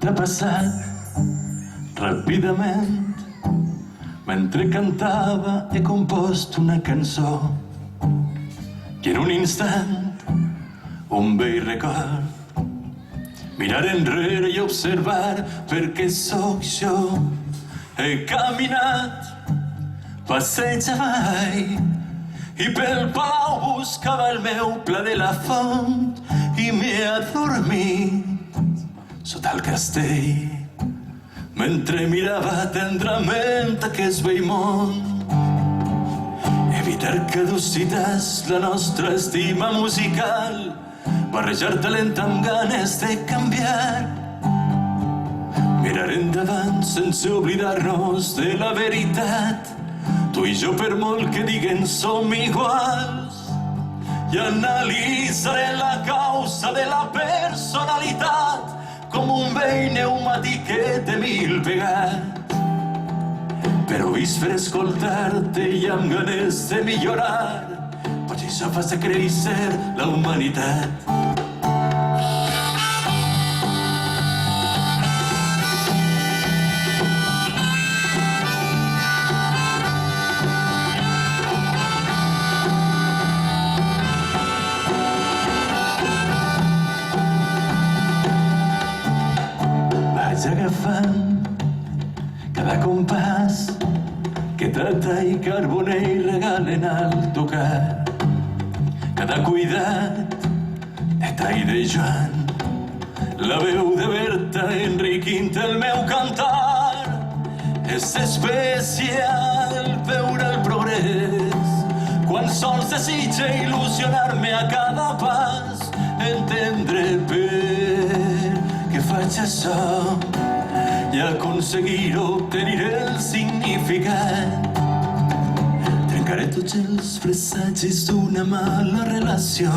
T'ha passat ràpidament. Mentre cantava he compost una cançó i en un instant un vell record mirar enrere i observar perquè sóc jo. He caminat passeig avall i pel palau buscava el meu pla de la font i m'he adormit sota el castell mentre mirava tendrament aquest vell món. Evitar caducitats, la nostra estima musical, barrejar talent amb ganes de canviar, mirar endavant sense oblidar-nos de la veritat. Tu i jo, per molt que diguen, som iguals, i analitzaré la causa de la personalitat com un vell pneumàtic que té 1000 pegats. Però vist per escoltar-te i amb ganes de millorar, potser això fa créixer la humanitat. Agafant cada compàs que Tata i Carbonell regalen al tocar, cada cuidat de Tai de Joan, la veu de Berta enriquint el meu cantar. És especial veure el progrés quan sols desitja il·lusionar-me a cada pas, entendre per què faig això i aconseguir obtenir el significat. Trencaré tots els presagis d'una mala relació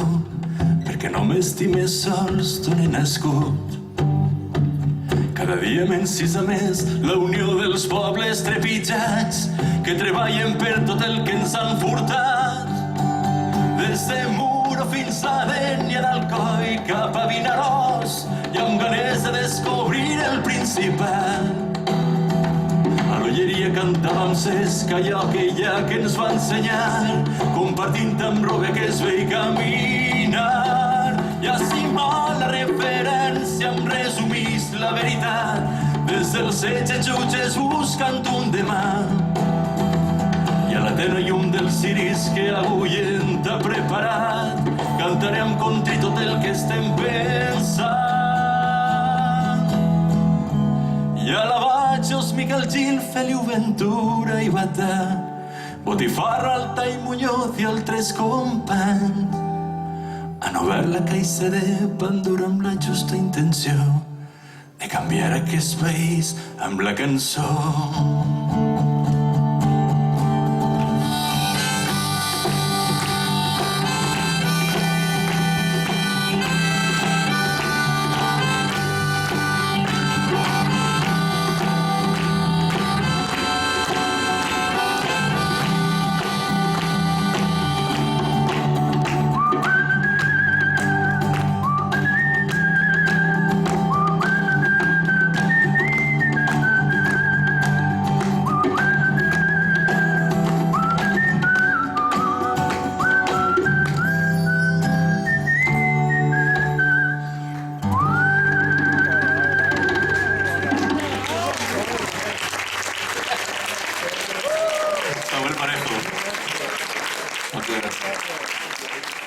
perquè no m'estime sols d'on he nascut. Cada dia m'encisa més la unió dels pobles trepitjats que treballen per tot el que ens han furtat. Des de Muro fins a Dénia d'Alcoi cap a Vinaròs i amb ganes de descobrir el Principat. A l'Olleria cantàvem Cesc allò que ella que ens va ensenyar, compartint amb Robe que es veia caminar. I a Simó la referència em resumís la veritat, des dels 16 jutges buscant un demà. I a la terra llum dels ciris que avui en t'ha preparat, cantaré amb contrit tot el que estem pensant. I a la Batxos, Miquel Gil, Feliu Ventura i Batà, Botifarra, Alta i Muñoz i altres companys han obert la caixa de Pandora amb la justa intenció de canviar aquest país amb la cançó. Está buen parejo. Muchas gracias.